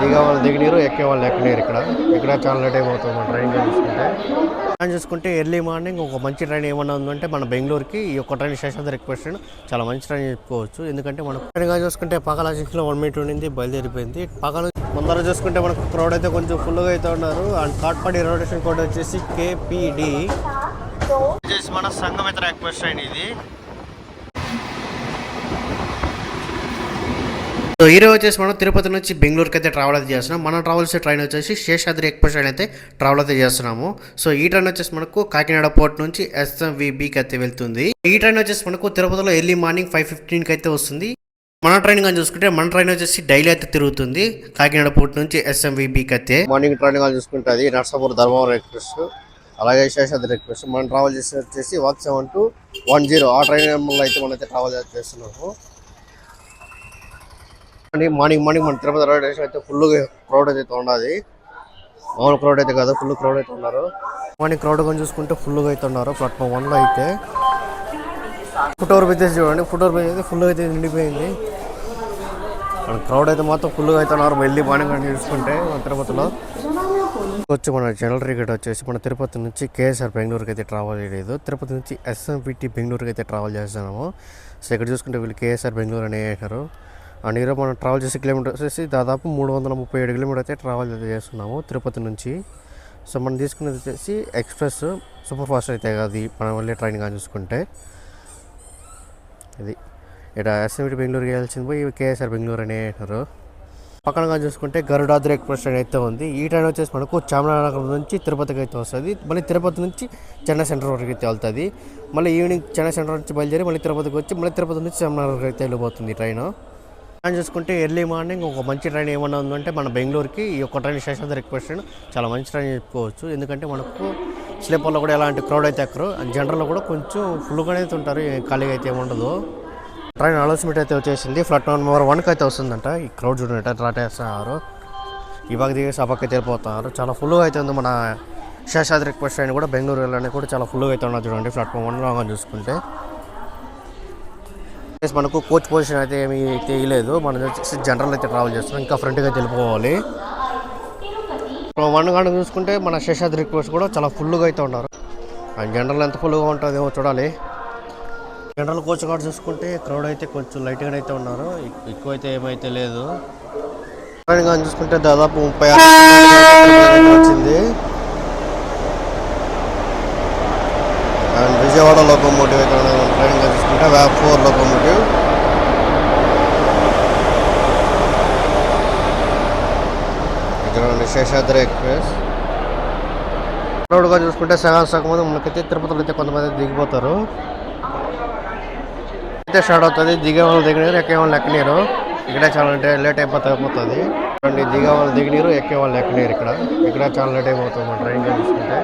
దిగే వాళ్ళు దిగినీరు, ఎక్కే వాళ్ళు ఎక్కలేరు. ఇక్కడ చాలా లేట్ అయిపోతుంది మన ట్రైన్ చూసుకుంటే ఎర్లీ మార్నింగ్ ఒక మంచి ట్రైన్ ఏమన్నా ఉందంటే మన బెంగళూరుకి ఈ యొక్క ట్రైన్ శేషాద్రి ఎక్స్ప్రెస్ చాలా మంచి ట్రైన్ చెప్పుకోవచ్చు. ఎందుకంటే మనం ట్రైన్గా చూసుకుంటే పక్కల 1 మినిట్ ఉండింది, బయలుదేరిపోయింది. పక్కన ముందర చూసుకుంటే మనకు క్రౌడ్ అయితే కొంచెం ఫుల్గా అయితే ఉన్నారు. And Katpadi railway station code వచ్చేసి KPD. మన సంఘమిత్ర ఎక్స్ప్రెస్ ట్రైన్ ఇది. సో ఈరోజు వచ్చేసి మనం తిరుపతి నుంచి బెంగళూరుకి అయితే ట్రావెల్ అయితే చేస్తున్నాం. మనం ట్రావెల్ చేసే ట్రైన్ వచ్చేసి శేషాద్రి ఎక్స్ప్రెస్ ట్రైన్ అయితే ట్రావెల్ అయితే చేస్తున్నాము. సో ఈ ట్రైన్ వచ్చేసి మనకు కాకినాడ పోర్ట్ నుంచి SMVBకి అయితే వెళ్తుంది. ఈ ట్రైన్ వచ్చేసి మనకు తిరుపతిలో ఎర్లీ మార్నింగ్ 5:15కి అయితే వస్తుంది. మన ట్రైన్ కానీ చూసుకుంటే మన ట్రైన్ వచ్చేసి డైలీ అయితే తిరుగుతుంది కాకినాడ పోర్ట్ నుంచి SMVBకి అయితే. మార్నింగ్ ట్రైన్ కానీ చూసుకుంటే అది నర్సాపూర్ ధర్మవరం ఎక్స్ప్రెస్, అలాగే శేషాద్రి ఎక్స్ప్రెస్. మనం ట్రావెల్ చేసి వచ్చేసి 17210 ఆ ట్రైన్ నెంబర్లో అయితే మనం అయితే ట్రావెల్ చేస్తున్నాము. మార్నింగ్ మన తిరుపతి రైల్వే స్టేషన్ అయితే ఫుల్ క్రౌడ్ అయితే ఉన్నది. మామూలు క్రౌడ్ అయితే కాదు, ఫుల్ క్రౌడ్ అయితే ఉన్నారు. మార్నింగ్ క్రౌడ్ కొని చూసుకుంటే ఫుల్గా అయితే ఉన్నారు. ప్లాట్ఫామ్ 1లో అయితే ఫుట్ ఓవర్ బ్రిడ్జ్ చూడండి, ఫుట్ ఓవర్ బ్రిడ్జ్ అయితే ఫుల్గా అయితే నిండిపోయింది. క్రౌడ్ అయితే మొత్తం ఫుల్గా అయితే ఉన్నారు. వెళ్ళి మార్నింగ్ అని చూసుకుంటే మన తిరుపతిలో వచ్చి మన జనరల్ టికెట్ వచ్చేసి మన తిరుపతి నుంచి KSR బెంగళూరుకి అయితే ట్రావెల్ చేయలేదు, తిరుపతి నుంచి SMVT బెంగళూరుకి అయితే ట్రావెల్ చేస్తున్నాము. సో ఇక్కడ చూసుకుంటే వీళ్ళు KSR బెంగళూరు అని వేసారు. అండ్ ఈరోజు మనం ట్రావెల్ చేసే కిలోమీటర్ వచ్చేసి దాదాపు 337 కిలోమీటర్ అయితే ట్రావెల్ అయితే చేస్తున్నాము తిరుపతి నుంచి. సో మనం తీసుకునేది వచ్చేసి ఎక్స్ప్రెస్ సూపర్ ఫాస్ట్ అయితే అది మనం వెళ్ళే ట్రైన్ కానీ చూసుకుంటే ఇది ఇక్కడ SMVT బెంగళూరుకి వెళ్ళాల్సింది పోయి KSR బెంగళూరు అని అంటారు. పక్కన కానీ చూసుకుంటే గరుడాద్రి ఎక్స్ప్రెస్ ట్రైన్ అయితే ఉంది. ఈ ట్రైన్ వచ్చేసి మనకు చామరాజనగరం నుంచి తిరుపతికి అయితే వస్తుంది. మళ్ళీ తిరుపతి నుంచి చెన్నై సెంటర్ వరకు అయితే వెళ్తుంది. మళ్ళీ ఈవినింగ్ చెన్నై సెంటర్ నుంచి బయలుదేరి మళ్ళీ తిరుపతికి వచ్చి మళ్ళీ తిరుపతి నుంచి చామరాజనగరం అయితే వెళ్ళిపోతుంది ట్రైన్. ట్రైన్ చూసుకుంటే ఎర్లీ మార్నింగ్ ఒక మంచి ట్రైన్ ఏమన్నా ఉందంటే మన బెంగళూరుకి ఈ యొక్క ట్రైన్ శేషాద్రి ఎక్స్ప్రెస్ ట్రైన్ చాలా మంచి ట్రైన్ చెప్పుకోవచ్చు. ఎందుకంటే మనకు స్లీపర్లో కూడా ఎలాంటి క్రౌడ్ అయితే ఎక్కరు, జనరల్లో కూడా కొంచెం ఫుల్గానే అయితే ఉంటారు, ఖాళీగా అయితే ఏముండదు. ట్రైన్ అనౌన్స్మెంట్ అయితే వచ్చేసింది. ప్లాట్ఫామ్ నెంబర్ 1కి అయితే వస్తుందంట. ఈ క్రౌడ్ చూడండి రాటేస్తున్నారు, ఈ బాగా దిగేసి ఆ పక్క వెళ్ళిపోతున్నారు. చాలా ఫుల్గా అయితే ఉంది మన శేషాద్రి ఎక్స్ప్రెస్ ట్రైన్ కూడా. బెంగళూరు వెళ్ళడానికి కూడా చాలా ఫుల్గా అయితే ఉన్నారు చూడండి ప్లాట్ఫామ్ 1లో చూసుకుంటే. మనకు కోచ్ పొజిషన్ అయితే ఏమీ తెలియలేదు, మనం వచ్చేసి జనరల్ అయితే ట్రావెల్ చేస్తున్నాం. ఇంకా ఫ్రంట్గా అయితే వెళ్ళిపోవాలి. 1 గంట చూసుకుంటే మన శేషాద్రి ఎక్స్ప్రెస్ కూడా చాలా ఫుల్గా అయితే ఉన్నారు. జనరల్ ఎంత ఫుల్గా ఉంటుందేమో చూడాలి. జనరల్ కోచ్ కూడా చూసుకుంటే క్రౌడ్ అయితే కొంచెం లైట్గానే అయితే ఉన్నారు, ఎక్కువైతే ఏమైతే లేదు. ట్రైన్ కానీ చూసుకుంటే దాదాపు 36 వచ్చింది. అండ్ విజయవాడ లోకోమోటివ్ అయితే ట్రైన్ కానీ చూసుకుంటే VAP4 లోకోమోటివ్. ఇక్కడ శేషాద్రి ఎక్స్ప్రెస్. క్రౌడ్గా చూసుకుంటే సగం మంది మనకైతే తిరుపతిలో అయితే కొంతమంది దిగిపోతారు. అయితే స్టార్ట్ అవుతుంది. దిగే వాళ్ళు దిగినారు, ఎక్కే వాళ్ళు ఎక్కలేరు. ఇక్కడ చాలా లేట్ అయిపోతుంది. దిగే వాళ్ళు దిగినారు, ఎక్కే వాళ్ళు ఎక్కలేరు. ఇక్కడ చాలా లేట్ అయిపోతుంది మన ట్రైన్ కానీ చూసుకుంటే.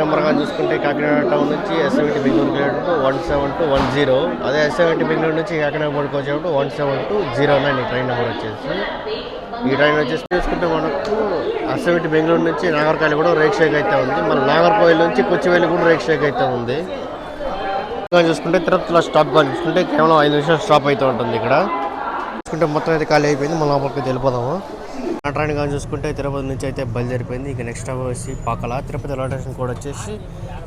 నెంబర్ కానీ చూసుకుంటే కాకినాడ టౌన్ నుంచి SMVT బెంగళూరుకి వెళ్ళేటప్పుడు 17210, అదే SMVT బెంగళూరు నుంచి కాకినాడ పోర్టుకి వచ్చేటప్పుడు 17209 ఈ ట్రైన్ నెంబర్ వచ్చేసి. ఈ ట్రైన్ వచ్చేసి చూసుకుంటే మనకు SMVT బెంగళూరు నుంచి నాగర్కోయిల్ కూడా రేక్ షేక్ అయితే ఉంది. మన నాగర్కోయిల్ నుంచి కొచ్చివేలి కూడా రేక్ షేక్ అయితే ఉంది. చూసుకుంటే తిరుపతిలో స్టాప్ కానీ చూసుకుంటే కేవలం 5 నిమిషాలు స్టాప్ అయితే ఉంటుంది. ఇక్కడ చూసుకుంటే మొత్తం అయితే ఖాళీ అయిపోయింది. మళ్ళీ లోపలికి వెళ్ళిపోదాము. ఆ ట్రైన్ కానీ చూసుకుంటే తిరుపతి నుంచి అయితే బయలుదేరిపోయింది. ఇక నెక్స్ట్ స్టాప్ వచ్చి పాకల. తిరుపతి రైల్వే స్టేషన్ కూడా వచ్చేసి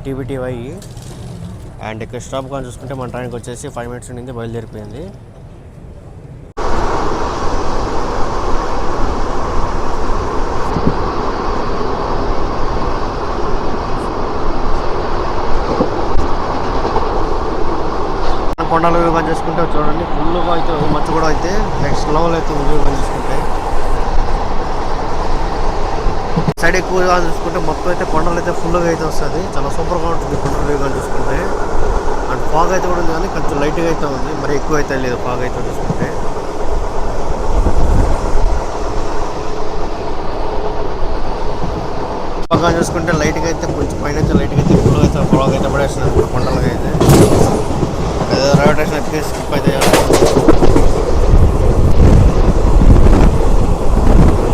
TBTY. అండ్ ఇక్కడ స్టాప్ కానీ చూసుకుంటే మన ట్రైన్కి వచ్చేసి 5 మినిట్స్ నుండి బయలుదేరిపోయింది. కొండల వ్యూ కానీ చూసుకుంటే చూడండి ఫుల్గా అయితే మంచు కూడా అయితే నెక్స్ట్ లెవెల్ అయితే వ్యూ కానీ చూసుకుంటే. సైడ్ ఎక్కువగా చూసుకుంటే మొత్తం అయితే కొండలు అయితే ఫుల్గా అయితే వస్తుంది. చాలా సూపర్గా ఉంటుంది కొండల వ్యూ కానీ చూసుకుంటే. అండ్ ఫాగ్ అయితే కూడా ఉంది కానీ కొంచెం లైట్గా అయితే ఉంది, మరి ఎక్కువ అయితే లేదు ఫాగ్ అయితే చూసుకుంటే. ఫాగ్ చూసుకుంటే లైట్గా అయితే కొంచెం పైన అయితే లైట్గా అయితే ఫుల్గా అయితే ఫాగ్ అయితే పడేస్తున్నారు కొండలకి అయితే. రైల్వే స్టేషన్ అయితే స్కిప్ అయితే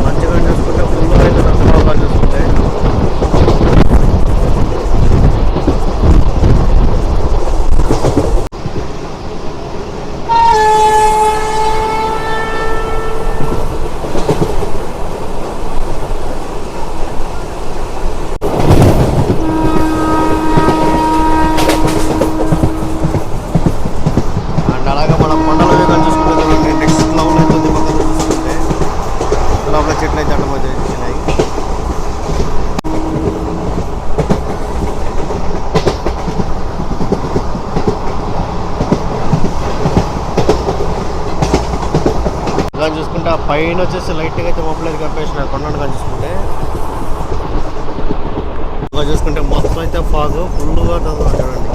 మంచిగా చూసుకుంటే ఫుల్గా అయితే నష్టపోగా చూసుకుంటే. లోపల చెట్లు అయితే అడ్డం వచ్చేసినాయి. కానీ చూసుకుంటే ఆ పైన వచ్చేసి లైట్గా అయితే మొబైల్ అయితే కప్పేసినారు కొండను కానీ చూసుకుంటే మొత్తం అయితే ఫాగ్ ఫుల్గా చూడండి.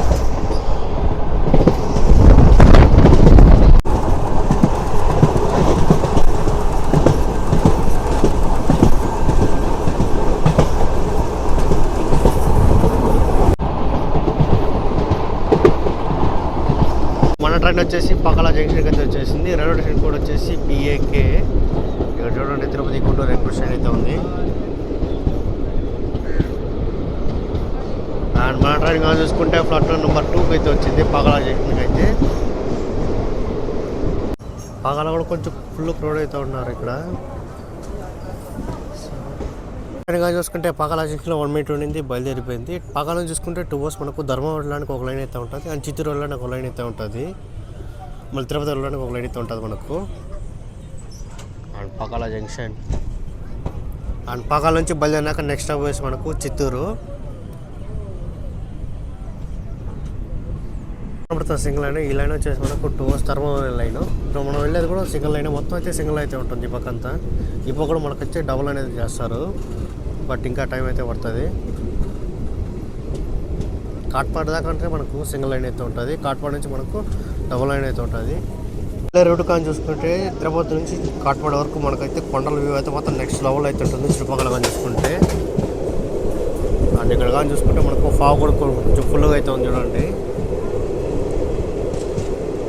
మన ట్రైన్ వచ్చేసి పక్కల జంక్షన్ అయితే వచ్చేసింది. రైల్వే స్టేషన్ కూడా వచ్చేసి పిఏకే. ఇక్కడ చూడండి తిరుపతి గుంటూరు ఎక్స్ప్రెస్ ట్రైన్ అయితే ఉంది. అండ్ మన ట్రైన్ కానీ చూసుకుంటే ప్లాట్ఫామ్ నెంబర్ 2కి అయితే వచ్చింది పక్కల జంక్షన్కి అయితే. పక్కల కూడా కొంచెం ఫుల్ క్రౌడ్ అయితే ఉన్నారు ఇక్కడ. ట్రైన్ కానీ చూసుకుంటే పక్కల జంక్షన్లో 1 minute ఉండింది, బయలుదేరిపోయింది. పక్కన చూసుకుంటే 2 hours మనకు ధర్మం వెళ్ళడానికి ఒక లైన్ అయితే ఉంటుంది, అండ్ చిత్తూరు వెళ్ళడానికి ఒక లైన్ అయితే ఉంటుంది, మళ్ళీ తిరుపతి వెళ్ళడానికి ఒక లైన్ అయితే ఉంటుంది మనకు. అండ్ పక్కల జంక్షన్ అండ్ పక్కల నుంచి బయలుదేరినాక నెక్స్ట్ స్టాప్ వేసి మనకు చిత్తూరు. సింగిల్ లైన్, ఈ లైన్ వచ్చేసి మనకు 2 hours ధర్మం లైన్. ఇప్పుడు మనం వెళ్ళేది కూడా సింగిల్ లైన్, మొత్తం అయితే సింగిల్ అయితే ఉంటుంది ఈ పక్క అంతా. ఈ పక్క కూడా మనకు వచ్చి డబుల్ అనేది చేస్తారు, బట్ ఇంకా టైం అయితే పడుతుంది. కాట్పాడు దాకా అంటే మనకు సింగిల్ లైన్ అయితే ఉంటుంది, కాట్పాడు నుంచి మనకు డబుల్ లైన్ అయితే ఉంటుంది. రూట్ కానీ చూసుకుంటే తిరుపతి నుంచి కాట్పాడు వరకు మనకైతే కొండల వ్యూ అయితే మొత్తం నెక్స్ట్ లెవెల్ అయితే ఉంటుంది చుట్టుపక్కల కానీ చూసుకుంటే. అండ్ ఇక్కడ కానీ చూసుకుంటే మనకు ఫాగ్ కూడా కొంచెం ఫుల్గా అయితే ఉంది చూడండి.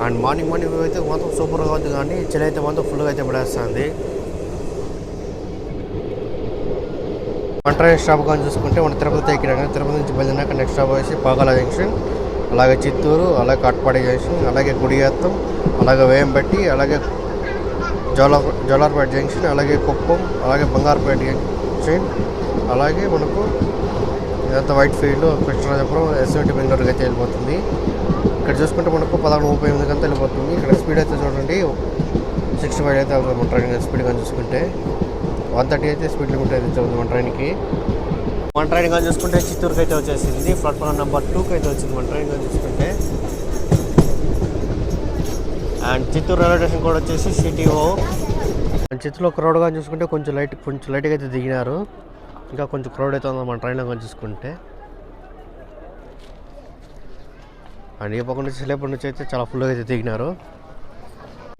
అండ్ మార్నింగ్ వ్యూ అయితే మొత్తం సూపర్గా ఉంది, కానీ చలి అయితే మొత్తం ఫుల్గా అయితే పడేస్తుంది. మన ట్రైన్ స్టాప్ కానీ చూసుకుంటే మన తిరుపతి ఎక్కినాక తిరుపతి నుంచి బయలుదేరినాక నెక్స్ట్ స్టాప్ వచ్చి పాగాల జంక్షన్, అలాగే చిత్తూరు, అలాగే కాట్పాడి జంక్షన్, అలాగే గుడియాత్తం, అలాగే వేయంబట్టి, అలాగే జోలార్పేట జంక్షన్, అలాగే కుప్పం, అలాగే బంగారుపేట జంక్షన్, అలాగే మనకు ఇదంతా వైట్ ఫీల్డ్ కృష్ణరాజపురం ఎస్ఎంటి బెంగళూరుకి అయితే వెళ్ళిపోతుంది. ఇక్కడ చూసుకుంటే మనకు 11:38 గంటలు వెళ్ళిపోతుంది. ఇక్కడ స్పీడ్ అయితే చూడండి 65 అయితే అవుతుంది మన ట్రైన్ స్పీడ్ కానీ చూసుకుంటే. 130 అయితే స్పీడ్ లిమిట్ అయితే చదువుతుంది మన ట్రైన్కి. మన ట్రైన్ కానీ చూసుకుంటే చిత్తూరుకి అయితే వచ్చేసింది, ప్లాట్ఫామ్ నెంబర్ 2కి అయితే వచ్చింది మన ట్రైన్ కానీ చూసుకుంటే. అండ్ చిత్తూరు రైల్వే స్టేషన్ కూడా వచ్చేసి సిటీఓ. అండ్ చిత్తూరులో క్రౌడ్ కానీ చూసుకుంటే కొంచెం లైట్గా అయితే దిగినారు, ఇంకా కొంచెం క్రౌడ్ అయితే ఉంది మన ట్రైన్లో కానీ చూసుకుంటే. అండ్ ఈ పక్క నుంచి స్లీపర్ నుంచి అయితే చాలా ఫుల్గా అయితే దిగినారు.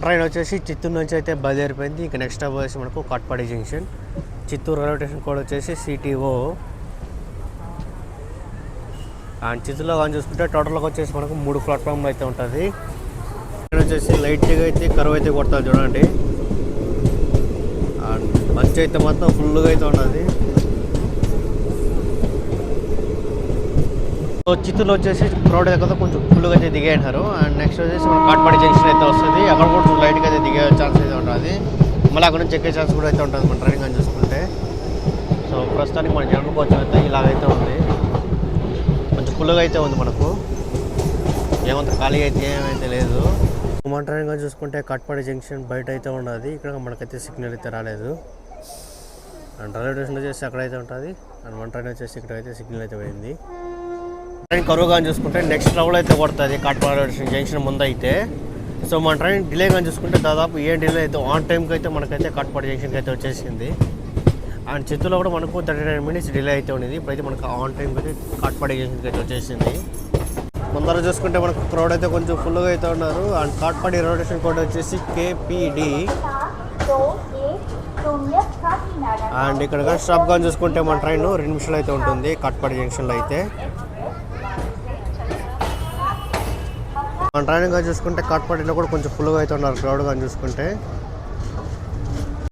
ట్రైన్ వచ్చేసి చిత్తూరు నుంచి అయితే బయలుదేరిపోయింది. ఇంకా నెక్స్ట్ స్టాప్ వచ్చేసి మనకు Katpadi junction. Chittoor railway station కూడా వచ్చేసి సిటీఓ. అండ్ చిత్తూరులో కానీ చూసుకుంటే టోటల్గా వచ్చేసి మనకు 3 ప్లాట్ఫామ్లు అయితే ఉంటుంది. ట్రైన్ వచ్చేసి లైట్గా అయితే కరువు అయితే కొడతారు చూడండి. అండ్ మంచి అయితే మొత్తం ఫుల్గా అయితే ఉన్నది. చిత్తూరులో వచ్చేసి క్రౌడ్ దగ్గర కొంచెం ఫుల్గా అయితే దిగేసినారు. అండ్ నెక్స్ట్ వచ్చేసి మన కాట్పాడి జంక్షన్ అయితే వస్తుంది, అక్కడ కూడా కొంచెం లైట్గా అయితే దిగే ఛాన్స్ అయితే ఉంటుంది, మళ్ళీ అక్కడ నుంచి ఎక్కే ఛాన్స్ కూడా అయితే ఉంటుంది మన ట్రైన్ కానీ చూసుకుంటే. సో ప్రస్తుతానికి మన జనరల్ కోచ్ అయితే ఇలాగైతే ఉంది, కొంచెం ఫుల్గా అయితే ఉంది మనకు, ఏమంత ఖాళీ అయితే ఏమైతే లేదు. మన ట్రైన్ కానీ చూసుకుంటే కాట్పాడి జంక్షన్ బయట అయితే ఉన్నది, ఇక్కడ మనకైతే సిగ్నల్ అయితే రాలేదు. అండ్ రైల్వే స్టేషన్ వచ్చేసి అక్కడైతే ఉంటుంది, అండ్ మన ట్రైన్ వచ్చేసి ఇక్కడైతే సిగ్నల్ అయితే పోయింది. ట్రైన్ కరువు కానీ చూసుకుంటే నెక్స్ట్ లెవెల్ అయితే కొడుతుంది కాట్పాడి జంక్షన్ ముందు అయితే. సో మన ట్రైన్ డిలే కానీ చూసుకుంటే దాదాపు డిలే అయితే ఆన్ టైంకి అయితే మనకైతే కాట్పాడి జంక్షన్కి అయితే వచ్చేసింది. అండ్ చిత్తూరులో కూడా మనకు 39 minutes డిలే అయితే ఉండేది, ఇప్పుడైతే మనకు ఆన్ టైంకి అయితే కాట్పాడి జంక్షన్కి అయితే వచ్చేసింది. ముందర చూసుకుంటే మనకు క్రౌడ్ అయితే కొంచెం ఫుల్గా అయితే ఉన్నారు. And Katpadi railway station code వచ్చేసి KPD. అండ్ ఇక్కడ కానీ స్టాప్ కానీ చూసుకుంటే మన ట్రైన్ 2 నిమిషాలు అయితే ఉంటుంది కాట్పాడి జంక్షన్లో అయితే. మన ట్రైన్ కానీ చూసుకుంటే కాట్పాడిలో కూడా కొంచెం ఫుల్గా అయితే ఉన్నారు క్రౌడ్ కానీ చూసుకుంటే.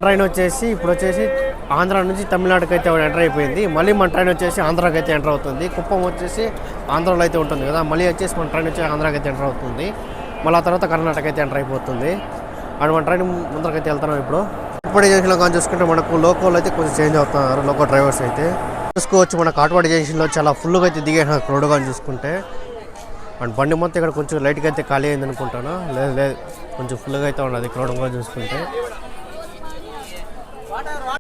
ట్రైన్ వచ్చేసి ఇప్పుడు వచ్చేసి ఆంధ్ర నుంచి తమిళనాడుకి అయితే ఎంటర్ అయిపోయింది, మళ్ళీ మన ట్రైన్ వచ్చేసి ఆంధ్రాకి అయితే ఎంటర్ అవుతుంది. కుప్పం వచ్చేసి ఆంధ్రాలో అయితే ఉంటుంది కదా, మళ్ళీ వచ్చేసి మన ట్రైన్ వచ్చి ఆంధ్రాకి అయితే ఎంటర్ అవుతుంది, మళ్ళీ ఆ తర్వాత కర్ణాటక అయితే ఎంటర్ అయిపోతుంది. అండ్ మన ట్రైన్ ముందరకైతే వెళ్తున్నాం ఇప్పుడు. కాట్పాడి జంక్షన్లో కానీ చూసుకుంటే మనకు లోకల్ అయితే కొంచెం చేంజ్ అవుతున్నారు, లోకల్ డ్రైవర్స్ అయితే చూసుకోవచ్చు. మన కాట్పాడి జంక్షన్లో చాలా ఫుల్గా అయితే దిగేసిన క్రౌడ్ కానీ చూసుకుంటే. అండ్ బండి మొత్తం ఇక్కడ కొంచెం లైట్గా అయితే ఖాళీ అయింది అనుకుంటాను, లేదు కొంచెం ఫుల్గా అయితే ఉన్నది క్రౌడ్ కూడా చూసుకుంటే.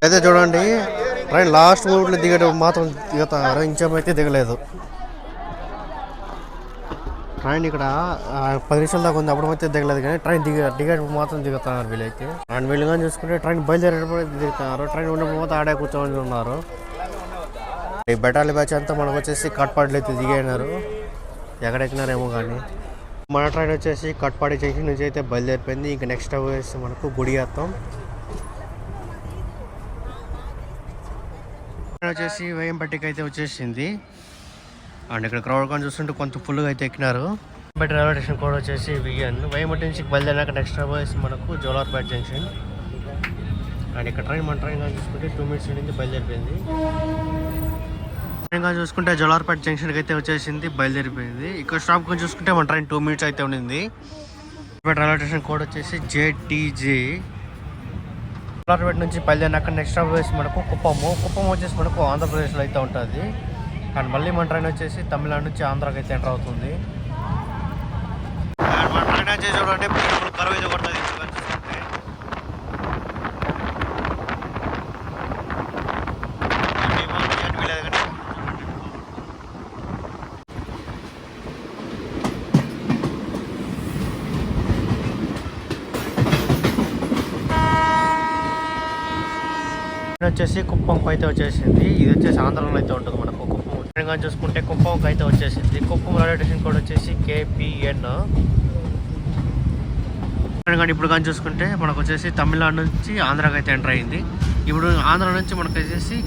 అయితే చూడండి ట్రైన్ లాస్ట్ మూమెంట్లో దిగేటప్పుడు మాత్రం దిగుతున్నారు, ఇంచేమైతే దిగలేదు. ట్రైన్ ఇక్కడ 10 నిమిషాల దాకా ఉంది, అప్పుడు అయితే దిగలేదు, కానీ ట్రైన్ దిగేటప్పుడు మాత్రం దిగుతున్నారు వీళ్ళైతే. అండ్ వీళ్ళు కానీ చూసుకుంటే ట్రైన్ బయలుదేరేటప్పుడు దిగుతున్నారు, ట్రైన్ ఉన్నప్పుడు మాత్రం ఆడే కూర్చొని ఉన్నారు. ఈ బెటాలి బ్యాచ్ అంతా మనకు వచ్చేసి కట్పాడులు అయితే దిగైనారు, ఎక్కడెక్కినారేమో కానీ. మన ట్రైన్ వచ్చేసి కట్పాడి జంక్షన్ నుంచి అయితే బయలుదేరిపోయింది. ఇంకా నెక్స్ట్ వచ్చేసి మనకు గుడియాత్తం వచ్చేసి వేయంపట్టికి అయితే వచ్చేసింది. అండ్ ఇక్కడ క్రౌడ్ కానీ చూస్తుంటే కొంత ఫుల్గా అయితే ఎక్కినారు. బట్ రైల్వే స్టేషన్ కూడా వచ్చేసి విఎన్. వేయంపట్టి నుంచి బయలుదేరినాక నెక్స్ట్ వచ్చేసి మనకు జోలార్పేట్ జంక్షన్. అండ్ ఇక్కడ మన ట్రైన్ కానీ చూసుకుంటే 2 minutes నుంచి బయలుదేరిపోయింది. ట్రైన్ కానీ చూసుకుంటే జోలార్పేట్ జంక్షన్కి అయితే వచ్చేసింది, బయలుదేరిపోయింది. ఇక్కడ స్టాప్ కానీ చూసుకుంటే మన ట్రైన్ 2 minutes అయితే ఉండింది. రైల్వే స్టేషన్ కోడ్ వచ్చేసి జేటీజే. జోలార్పేట నుంచి బయలుదేరినాక నెక్స్ట్ స్టాప్ వచ్చేసి మనకు కుప్పం వచ్చేసి మనకు ఆంధ్రప్రదేశ్లో అయితే ఉంటుంది. అండ్ మళ్ళీ మన ట్రైన్ వచ్చేసి తమిళనాడు నుంచి ఆంధ్రాకి అయితే ఎంటర్ అవుతుంది. అండ్ మన ట్రైన్ వచ్చేసి చూడండి కరువు అయితే కొడుతుంది. వచ్చేసి కుప్పంకి అయితే వచ్చేసింది. ఇది వచ్చేసి ఆంధ్రలో అయితే ఉంటుంది మనకు కుప్పం. కానీ చూసుకుంటే కుప్పంకి అయితే వచ్చేసింది. కుప్పం రైల్వే స్టేషన్ కూడా వచ్చేసి KPN. కానీ ఇప్పుడు కానీ చూసుకుంటే మనకు వచ్చేసి తమిళనాడు నుంచి ఆంధ్రాకి అయితే ఎంటర్ అయింది. ఇప్పుడు ఆంధ్ర నుంచి మనకు వచ్చేసి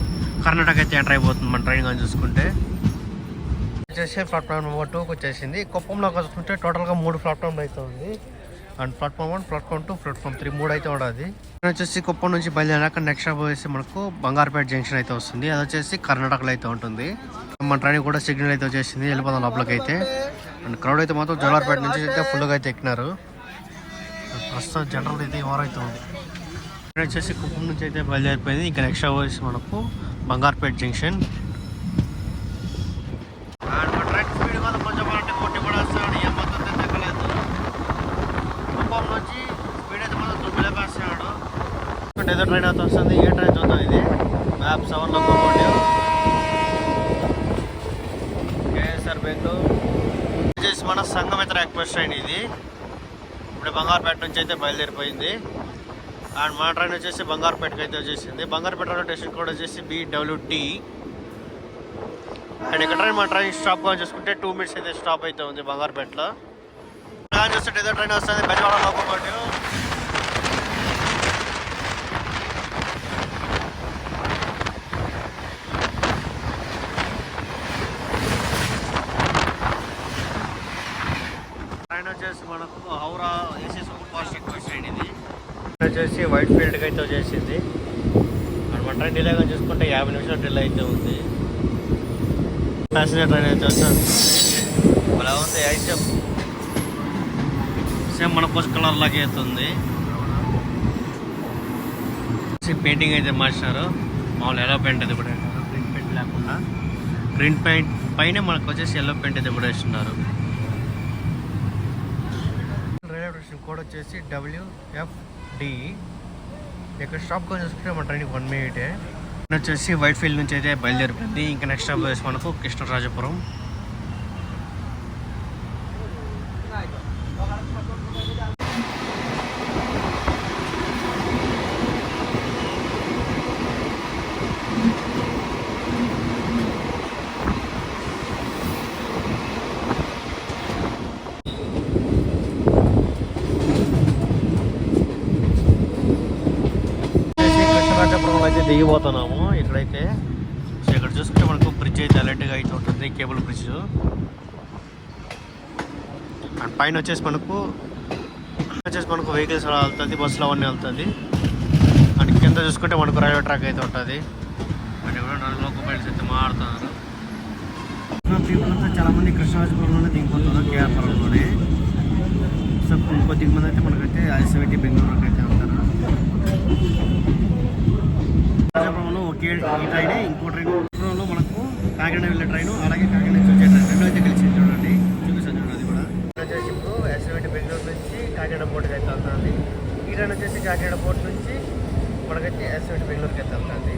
కర్ణాటక అయితే ఎంటర్ అయిపోతుంది మన ట్రైన్ కానీ చూసుకుంటే. వచ్చేసి ప్లాట్ఫామ్ నెంబర్ 2కి వచ్చేసింది. కుప్పంలో చూసుకుంటే టోటల్గా 3 ప్లాట్ఫామ్లు అయితే ఉంది. అండ్ ప్లాట్ఫామ్ 1, ప్లాట్ఫామ్ 2, ప్లాట్ఫామ్ 3 3 అయితే ఉండదు. వచ్చేసి కుప్పం నుంచి బయలుదేరాక నెక్స్ట్ స్టాప్ వచ్చేసి మనకు బంగారుపేట జంక్షన్ అయితే వస్తుంది. అది వచ్చేసి కర్ణాటకలో అయితే ఉంటుంది. మన ట్రైన్ కూడా సిగ్నల్ అయితే వచ్చేసింది, వెళ్ళిపోతాం లోపలికి అయితే. అండ్ క్రౌడ్ అయితే మాత్రం జోలార్పేట నుంచి అయితే ఫుల్గా అయితే ఎక్కినారు. ప్రస్తుతం జనరల్ అయితే ఎవరైతే ఉంది. ట్రైన్ వచ్చేసి కుప్పం నుంచి అయితే బయలుదేరిపోయింది. ఇంకా నెక్స్ట్ స్టాప్ వచ్చేసి మనకు బంగారుపేట జంక్షన్. అండ్ మన ట్రైన్ స్పీడ్ మాత్రం కొంచెం కొట్టి కూడా వస్తాడు, ఏం మొత్తం తెచ్చలేదు. కుప్పం నుంచి స్పీడ్ అయితే మాత్రం 9 లేపేస్తున్నాడు. ఏదో ట్రైన్ అయితే వస్తుంది. ఏ ట్రైన్ చూద్దాం, ఇది మ్యాప్ 7లో కేఎస్ఆర్ బెంగళూరు వచ్చేసి మన సంఘమిత్ర ఎక్స్ప్రెస్ ట్రైన్. ఇది ఇప్పుడు బంగారుపేట నుంచి అయితే బయలుదేరిపోయింది. అండ్ మన ట్రైన్ వచ్చేసి బంగారుపేటకి అయితే వచ్చేసింది. బంగారుపేట రైల్వే స్టేషన్ కూడా వచ్చేసి BWT. అండ్ ఇక్కడ మన ట్రైన్ స్టాప్ గా చూసుకుంటే 2 minutes అయితే స్టాప్ అయితే ఉంది బంగారుపేటలో. చూస్తుంటే ఏదో ట్రైన్ వస్తుంది బెజవాడ లోకోమోటివ్. ట్రైన్ వచ్చేసి మనకు Howrah AC super fast express train. ఇది వచ్చేసి వైట్ ఫీల్డ్కి అయితే వచ్చేసింది. అండ్ మన ట్రైన్ డిలేగా చూసుకుంటే 50 నిమిషాలు డిలే అయితే ఉంది. ప్యాసింజర్ ట్రైన్ అయితే వచ్చేసి అలా ఉంది. అయితే సేమ్ మన పోస్ట్ కలర్ లాగే అవుతుంది. పెయింటింగ్ అయితే మార్చినారు, మామూలు ఎల్లో పెయింట్ అయితే కూడా గ్రీన్ పెయింట్ లేకుండా గ్రీన్ పెయింట్ పైన మనకు వచ్చేసి ఎల్లో పెయింట్ అయితే కూడా వేస్తున్నారు. రైల్వే స్టేషన్ కోడ్ వచ్చేసి WFD. ఇక్కడ స్టాప్ కొని చూసుకుంటే మన ట్రైన్ 1 minute వచ్చేసి వైట్ ఫీల్డ్ నుంచి అయితే బయలుదేరిపోయింది. ఇంకా నెక్స్ట్ స్టాప్ వచ్చేసి మనకు కృష్ణరాజపురం. కృష్ణరాజపురంలో అయితే దిగిపోతున్నాము. ఇక్కడైతే సో ఇక్కడ చూసుకుంటే మనకు బ్రిడ్జ్ అయితే అలర్ట్గా అయితే ఉంటుంది, కేబుల్ బ్రిడ్జ్. అండ్ పైన వచ్చేసి మనకు వెహికల్స్ వెళ్తుంది, బస్సులు అవన్నీ వెళ్తుంది. అండ్ కింద చూసుకుంటే మనకు రైల్వే ట్రాక్ అయితే ఉంటుంది. అండ్ ఇక్కడ 4 లోకోపైలట్స్ అయితే మారుతున్నారు. పీపుల్ అంతా చాలామంది కృష్ణరాజపురంలోనే దిగిపోతున్నారు, కేఆర్పురంలోనే. సో కొద్దిమంది అయితే మనకైతే ICVT బెంగళూరుకి అయితే ఉంటారు. రాజపురంలో ఒకే ఈ ట్రైనే, ఇంకో ట్రైన్ మనకు కాకినాడ వెళ్ళే ట్రైన్, అలాగే కాకినాడ నుంచి వచ్చే ట్రైన్ 2 అయితే కలిసి చూడండి, చూపిస్తాను చూడండి. అది కూడా వచ్చేసి ఇప్పుడు ICVT బెంగళూరు నుంచి కాకినాడ పోర్టుకి అయితే వెళ్తుంది. ఈ ట్రైన్ వచ్చేసి కాకినాడ పోర్ట్ నుంచి మనకైతే ఎస్ఎంటి బెంగళూరుకి అయితే వెళ్తుంది.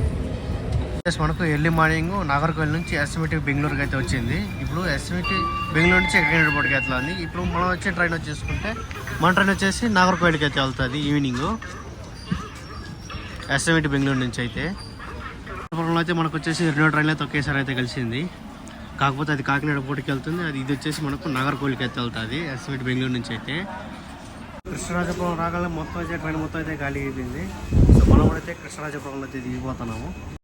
మనకు ఎర్లీ మార్నింగ్ నాగర్కోయిల్ నుంచి ఎస్ఎంటి బెంగళూరుకి అయితే వచ్చింది. ఇప్పుడు ఎస్ఎంటి బెంగళూరు నుంచి ఎయిర్పోర్ట్కి వెళ్తుంది. ఇప్పుడు మనం వచ్చే ట్రైన్ వచ్చేసుకుంటే మన ట్రైన్ వచ్చేసి నాగర్కోయిల్కి అయితే వెళ్తుంది ఈవినింగ్ ఎస్ఎంటి బెంగళూరు నుంచి అయితే. అయితే మనకు వచ్చేసి 2 ట్రైన్లు అయితే ఒకేసారి అయితే కలిసింది. కాకపోతే అది కాకినాడ పోటీకి వెళ్తుంది. ఇది వచ్చేసి మనకు నాగర్కోయిల్కి అయితే వెళ్తుంది ఎస్ఎంటి బెంగళూరు నుంచి అయితే. కృష్ణరాజపురం రాగానే మొత్తం అయితే ట్రైన్ మొత్తం అయితే ఖాళీ అయిపోయింది. సో మనం అయితే కృష్ణరాజపురంలో అయితే దిగిపోతున్నాము.